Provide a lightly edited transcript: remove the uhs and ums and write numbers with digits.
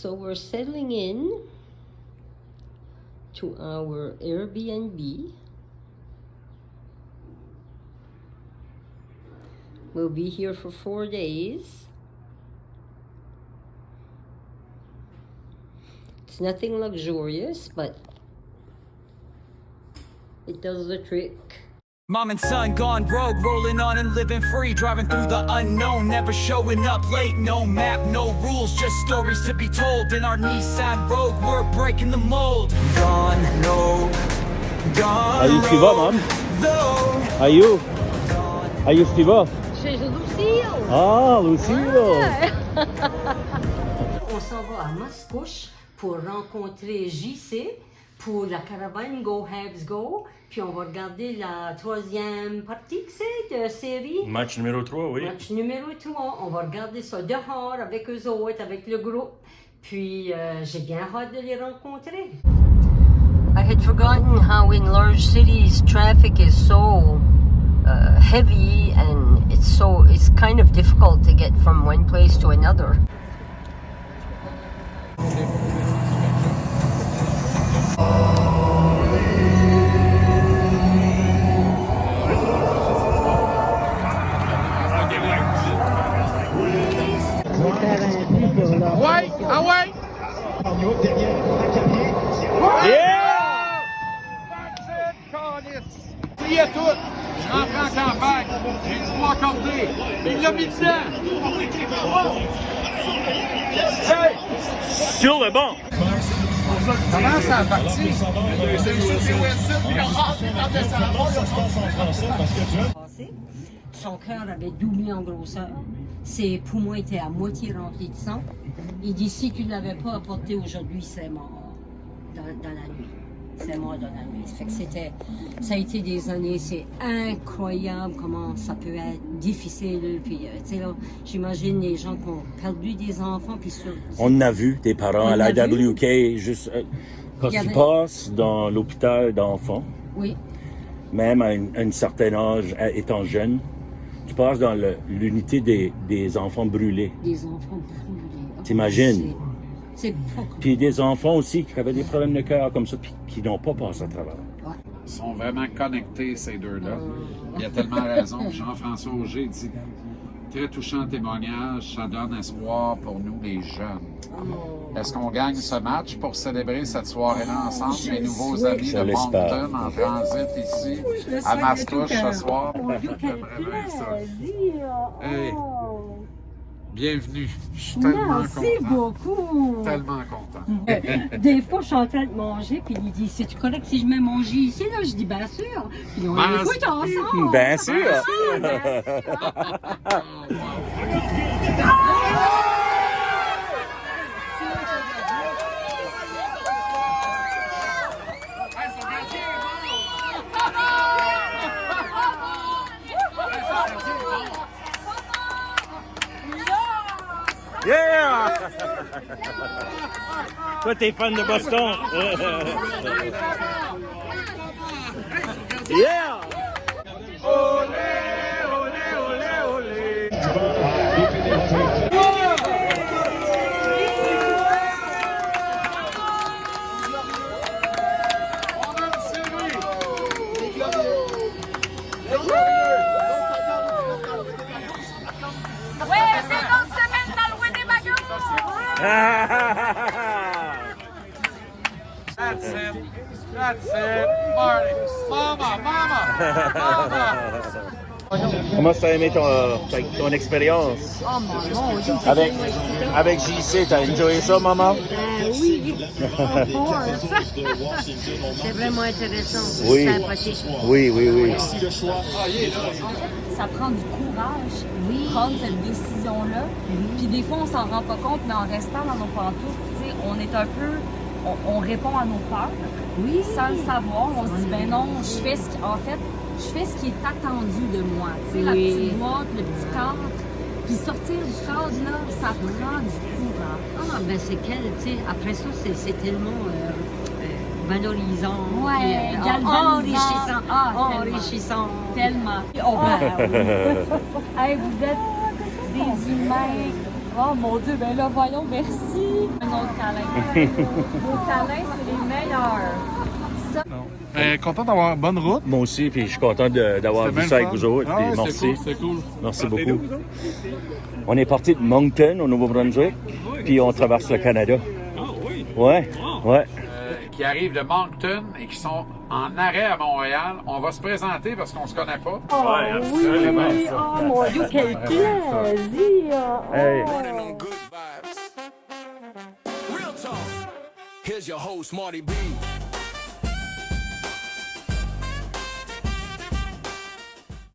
So we're settling in to our Airbnb. We'll be here for 4 days. It's nothing luxurious, but it does the trick. Mom and son gone rogue, rolling on and living free, driving through the unknown, never showing up late. No map, no rules, just stories to be told. In our Nissan Rogue, we're breaking the mold. Gone rogue, gone Ayos di ba, ma'am? rogue. Ayos di ba? C'est Lucille! Ah, Lucille! On s'en va à Mascouche pour rencontrer JC pour la caravane Go Habs Go. Puis on va regarder la troisième partie de série. Match numéro 3, oui. Match numéro 3. On va regarder ça dehors avec eux autres, avec le groupe. Puis j'ai bien hâte de les rencontrer. I had forgotten how in large cities traffic is so heavy and it's kind of difficult to get from one place to another. Ouais, ah ouais! Yeah! That's it, Carlis! Pliez tout! Je rentre en campagne. J'ai du bois accordé. Il l'a mis dedans! Hey! Sur le banc! Comment ça a parti? Son cœur avait doublé en grosseur. Ses poumons étaient à moitié remplis de sang. Il dit si tu ne l'avais pas apporté aujourd'hui, il serait mort dans la nuit. C'est mort dans la nuit. Fait que ça a été des années, c'est incroyable comment ça peut être difficile. Puis, tu sais, là, j'imagine les gens qui ont perdu des enfants. Puis On a vu des parents à l'IWK, juste quand tu passes dans l'hôpital d'enfants, oui. même à un certain âge, étant jeune, tu passes dans l'unité des enfants brûlés. Des enfants brûlés. T'imagines? C'est pas cool. Puis des enfants aussi qui avaient des problèmes de cœur comme ça, puis qui n'ont pas passé à travers. Ouais. Ils sont vraiment connectés, ces deux-là. Il a tellement raison. Jean-François Auger dit très touchant témoignage, ça donne espoir pour nous, les jeunes. Est-ce qu'on gagne ce match pour célébrer cette soirée-là ensemble? Les nouveaux amis Je de l'espère. Moncton en transit ici, à Mascouche ce soir. J'aimerais bien ça. Hey. Bienvenue. Je suis tellement Merci content. beaucoup. Tellement content. Des fois, je suis en train de manger, puis il dit c'est-tu correct si je mets mon jus ici? Là, je dis bien sûr. Puis on Ben écoute sûr. ensemble. Bien sûr! Bien sûr. Yeah! Toi, t'es fan de Boston. Yeah! That's it. That's it. Marty. Mama, mama, mama. Comment t'as aimé ton expérience? Oh mon Dieu, Avec JC, t'as enjoyé ça, maman? oui, of course. C'est vraiment intéressant, Oui. sympathique. Oui, oui, oui. Ça prend du courage, prendre cette décision-là. Puis des fois, on s'en rend pas compte, mais en restant dans nos pantoufles, tu sais, on est un peu... On répond à nos peurs, sans le savoir. On se dit, ben non, je fais ce qui est attendu de moi. Tu sais, la petite boîte, le petit cadre. Puis sortir du cadre, là, ça prend du courage. Ah, ben c'est qu'elle, tu sais, après ça, c'est tellement valorisant. Ouais, puis, galvanisant. enrichissant. Ah, enrichissant. Tellement. Oh, ben, oui. Hey, vous êtes des humains Oh mon Dieu, ben là, voyons, merci. Un autre câlin. Vos câlins, c'est les meilleurs. Ça, Content d'avoir une bonne route. Moi aussi, puis je suis content d'avoir C'était vu bien ça le avec fun. vous autres. Ah, puis ouais, merci. c'était cool. Merci beaucoup. On est parti de Moncton, au Nouveau-Brunswick, puis on traverse le Canada. Ah oui? Ouais, ouais. Qui arrivent de Moncton et qui sont en arrêt à Montréal. On va se présenter parce qu'on se connaît pas. Ouais, absolument. Oh mon Dieu, quel plaisir! Hey. Running on good vibes. Real talk. Here's your host, Marty B.